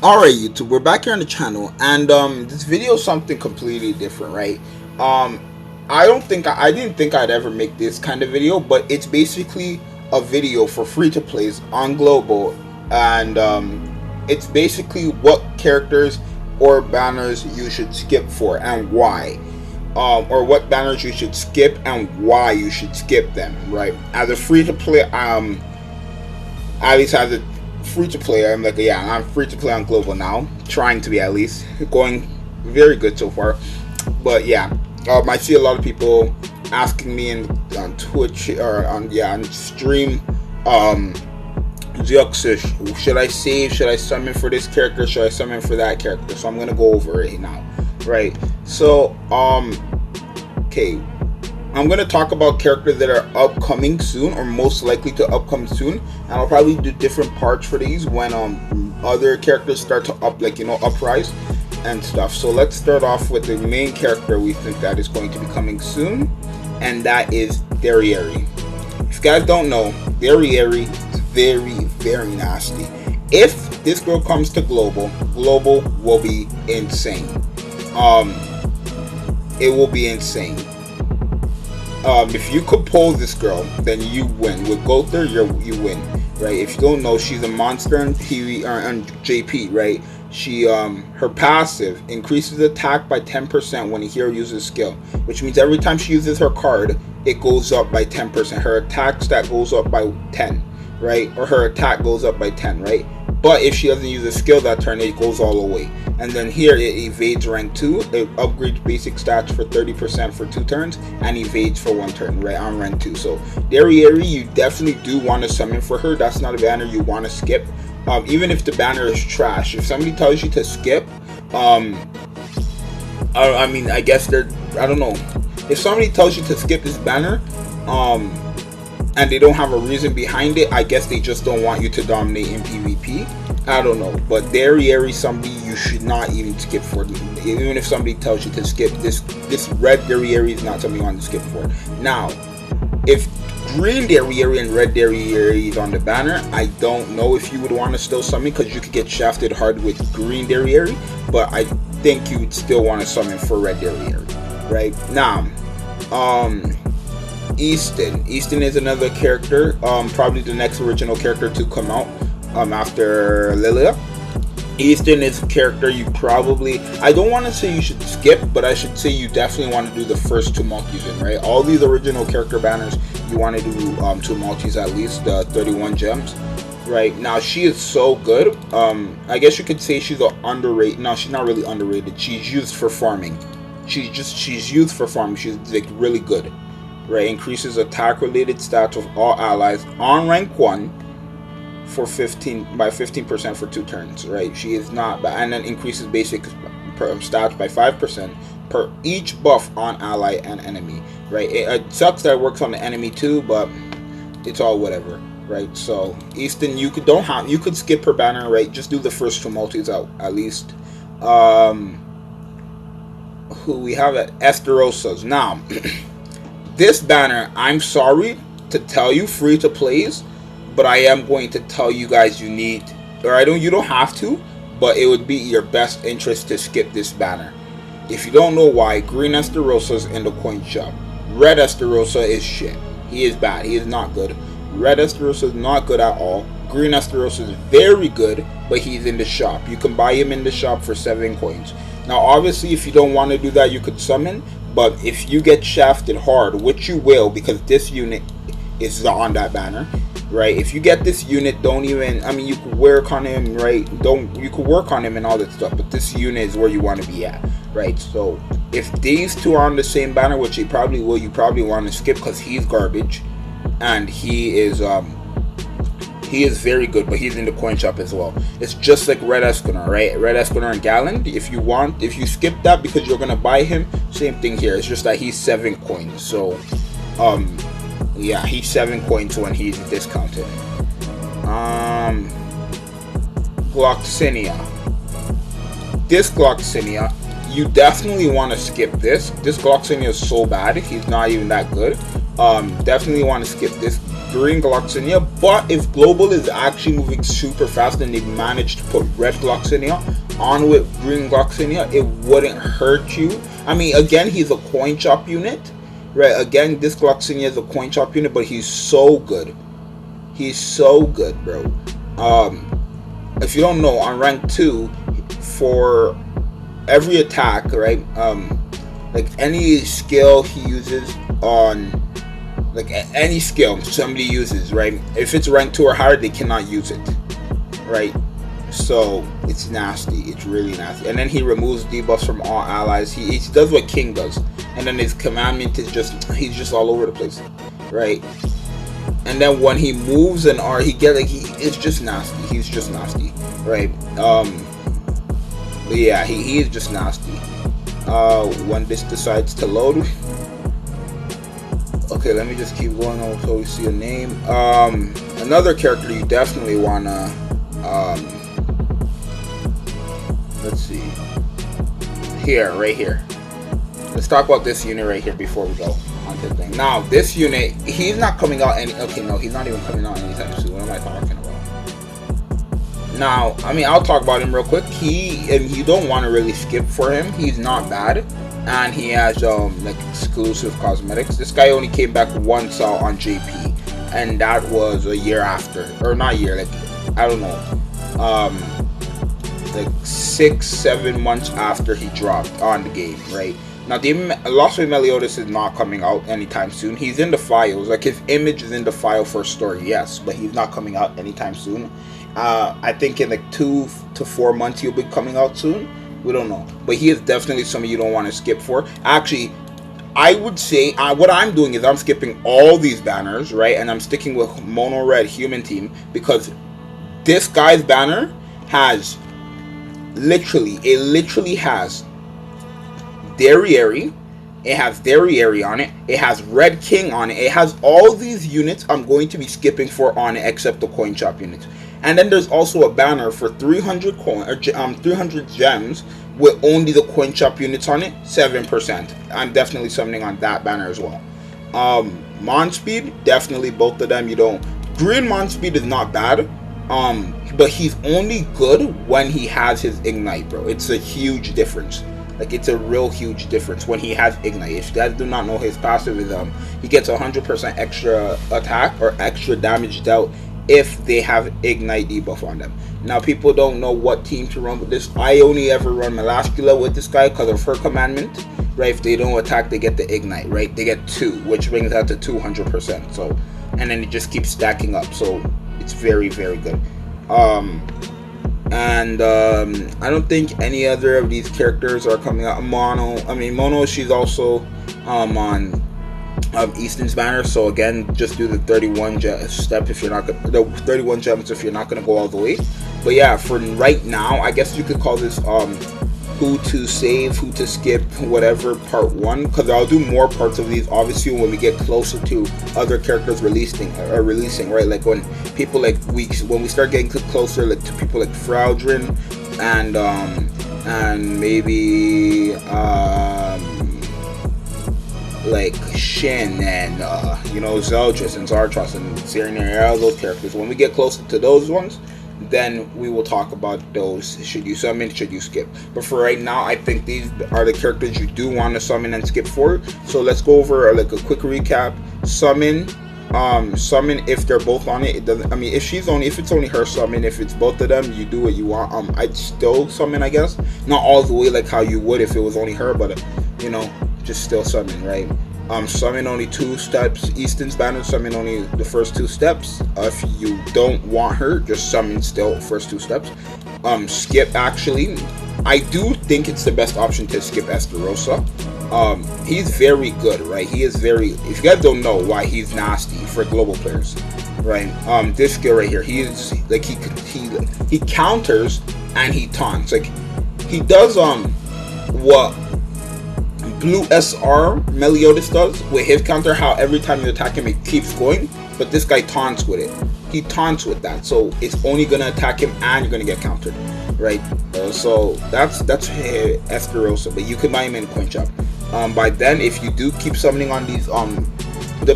Alright YouTube, we're back here on the channel, and this video is something completely different, right? um I didn't think I'd ever make this kind of video, but it's basically a video for free to plays on global. And it's basically what characters or banners you should skip for and why, or what banners you should skip and why you should skip them, right? As a free to play, at least as a free to play, I'm like, yeah, I'm free to play on global now, trying to be, at least going very good so far. But yeah, I see a lot of people asking me on Twitch or on stream, Zuxish, should I save, should I summon for this character, should I summon for that character? So I'm gonna go over it now, right? So okay, I'm going to talk about characters that are upcoming soon, or most likely to upcome soon, and I'll probably do different parts for these when other characters start to uprise and stuff. So let's start off with the main character we think that is going to be coming soon, and that is Derriere. If you guys don't know, Derriere is very nasty. If this girl comes to global will be insane. It will be insane. If you could pull this girl, then you win. With Gother, you win, right? If you don't know, she's a monster in PV or on JP, right? She her passive increases attack by 10% when a hero uses skill, which means every time she uses her card, it goes up by 10%. Her attack stat goes up by 10, right? Or her attack goes up by 10, right? But if she doesn't use a skill that turn, it goes all the way. And then here it evades rank 2. It upgrades basic stats for 30% for 2 turns and evades for 1 turn, right, on rank 2. So Derriere, you definitely do want to summon for her. That's not a banner you want to skip. Even if the banner is trash, if somebody tells you to skip, I mean, I guess I don't know. If somebody tells you to skip this banner, and they don't have a reason behind it, I guess they just don't want you to dominate in PvP. I don't know, but Derriere is somebody you should not even skip for. Even if somebody tells you to skip this red Derriere is not something you want to skip for. Now, if green Derriere and red Derriere is on the banner, I don't know if you would want to still summon, because you could get shafted hard with green Derriere, but I think you would still want to summon for red Derriere, right? Now, Easton is another character, probably the next original character to come out after Lilia. Easton is a character you probably, I don't want to say you should skip, but I should say you definitely want to do the first 2 multis in, right? All these original character banners, you want to do 2 multis at least, 31 gems, right? Now, she is so good. I guess you could say she's underrated. No, she's not really underrated. She's used for farming. She's used for farming. She's like really good, right? Increases attack related stats of all allies on rank 1 for 15% for 2 turns, right? She is not, and then increases basic stats by 5% per each buff on ally and enemy, right? It sucks that it works on the enemy too, but it's all whatever, right? So Easton, you could skip her banner, right? Just do the first 2 multis out at least. Who we have at Esterosa's now. This banner, I'm sorry to tell you, free to plays, but I am going to tell you guys you don't have to, but it would be your best interest to skip this banner. If you don't know why, green Esterosa is in the coin shop. Red Esterosa is shit. He is bad. He is not good. Red Esterosa is not good at all. Green Esterosa is very good, but he's in the shop. You can buy him in the shop for 7 coins. Now, obviously, if you don't want to do that, you could summon. But if you get shafted hard, which you will, because this unit is on that banner, right? If you get this unit, don't even, I mean, you could work on him, right? You could work on him and all that stuff, but this unit is where you want to be at, right? So if these 2 are on the same banner, which they probably will, you probably want to skip, because he's garbage, and he is very good, but he's in the coin shop as well. It's just like Red Escanor, right? Red Escanor and Galland. If you skip that because you're gonna buy him, same thing here. It's just that he's 7 coins. So, yeah, he's 7 coins when he's discounted. Gloxinia. This Gloxinia, you definitely want to skip this. This Gloxinia is so bad. He's not even that good. Definitely want to skip this green Gloxinia, but if global is actually moving super fast and they've managed to put red Gloxinia on with green Gloxinia, it wouldn't hurt you. I mean, again, he's a coin chop unit, right? Again, this Gloxinia is a coin chop unit, but he's so good. He's so good, bro. If you don't know, on rank 2, for every attack, right? Like any skill he uses on, like any skill somebody uses, right? If it's rank 2 or higher, they cannot use it, right? So it's nasty. It's really nasty. And then he removes debuffs from all allies. He does what King does, and then his commandment is he's just all over the place, right? And then when he moves an R, it's just nasty. He's just nasty, right? But yeah, he is just nasty. When this decides to load, okay, let me just keep going on until we see a name. Another character you definitely wanna, let's see, right here. Let's talk about this unit right here before we go on to the thing. Now, this unit, he's not coming out he's not even coming out anytime soon. What am I talking about? Now, I mean, I'll talk about him real quick. You don't want to really skip for him. He's not bad, and he has like exclusive cosmetics. This guy only came back once out on JP, and that was a year after, or not a year, like I don't know, like 6-7 months after he dropped on the game, right? Now, the Lost with Meliodas is not coming out anytime soon. He's in the files, like his image is in the file for a story, yes, but he's not coming out anytime soon. I think in like 2 to 4 months he'll be coming out soon. We don't know, but he is definitely something you don't want to skip for. Actually, I would say what I'm doing is I'm skipping all these banners, right? And I'm sticking with Mono Red Human Team, because this guy's banner has literally has Derriere. It has Derriere on it. It has Red King on it. It has all these units I'm going to be skipping for on it, except the coin chop units. And then there's also a banner for 300 300 gems with only the coin chop units on it, 7%. I'm definitely summoning on that banner as well. Mon Speed, definitely both of them. Green Mon Speed is not bad. But he's only good when he has his Ignite, bro. It's a huge difference. Like, it's a real huge difference when he has Ignite. If you guys do not know, his passive is he gets 100% extra attack or extra damage dealt if they have Ignite debuff on them. Now, people don't know what team to run with this. I only ever run Melascula with this guy because of her commandment, right? If they don't attack, they get the Ignite, right? They get 2, which brings that to 200%. So, and then it just keeps stacking up. So it's very, very good. I don't think any other of these characters are coming out. Mono, she's also on Easton's banner. So again, just do the 31 step if you're not the 31 gems if you're not gonna go all the way. But yeah, for right now, I guess you could call this who to save, who to skip, whatever, part 1, because I'll do more parts of these obviously when we get closer to other characters releasing, right? Like when people when we start getting closer, like to people like Fraudrin and maybe like Shin and Zeldris and Zartros and Sirenair, all those characters. When we get closer to those ones, then we will talk about those. Should you summon, should you skip? But for right now, I think these are the characters you do want to summon and skip for. So let's go over like a quick recap. Summon if they're both on it. It doesn't, I mean, if it's only her, summon. If it's both of them, you do what you want. I'd still summon, I guess, not all the way like how you would if it was only her, but just still summon, right? Summon only 2 steps. Easton's banner, summon only the first 2 steps. If you don't want her, just summon still first 2 steps. Skip, actually, I do think it's the best option to skip Esterosa. He's very good, right? He is very, if you guys don't know why he's nasty for global players, right? This skill right here, he is like, he counters and he taunts. Like, he does what Blue SR Meliodas does with his counter, how every time you attack him it keeps going, but this guy taunts with it. He taunts with that, so it's only gonna attack him and you're gonna get countered, right? So that's Esterosa, but you can buy him in coin shop. By then, if you do keep summoning on these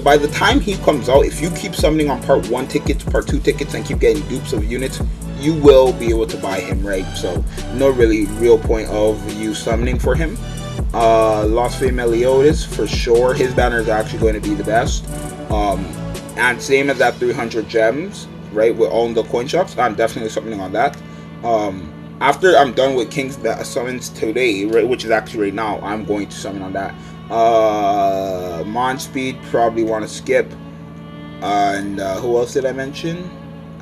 by the time he comes out, if you keep summoning on part 1 tickets, part 2 tickets, and keep getting dupes of units, you will be able to buy him, right? So no really real point of you summoning for him. Lost Fame Meliodas, for sure, his banner is actually going to be the best. And same as that 300 gems, right, with all the coin shops, I'm definitely summoning on that. After I'm done with King's summons today, right, which is actually right now, I'm going to summon on that. Mon Speed, probably want to skip. And who else did I mention?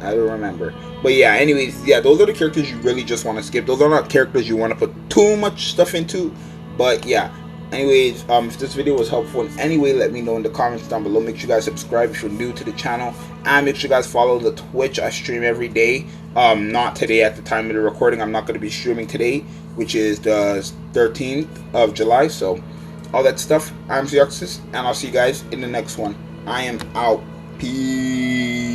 I don't remember. But yeah, anyways, yeah, those are the characters you really just want to skip. Those are not characters you want to put too much stuff into. But yeah, anyways, if this video was helpful in any way, let me know in the comments down below. Make sure you guys subscribe if you're new to the channel, and make sure you guys follow the Twitch. I stream every day. Not today at the time of the recording. I'm not going to be streaming today, which is the 13th of July. So all that stuff. I'm Xeoxys, and I'll see you guys in the next one. I am out. Peace.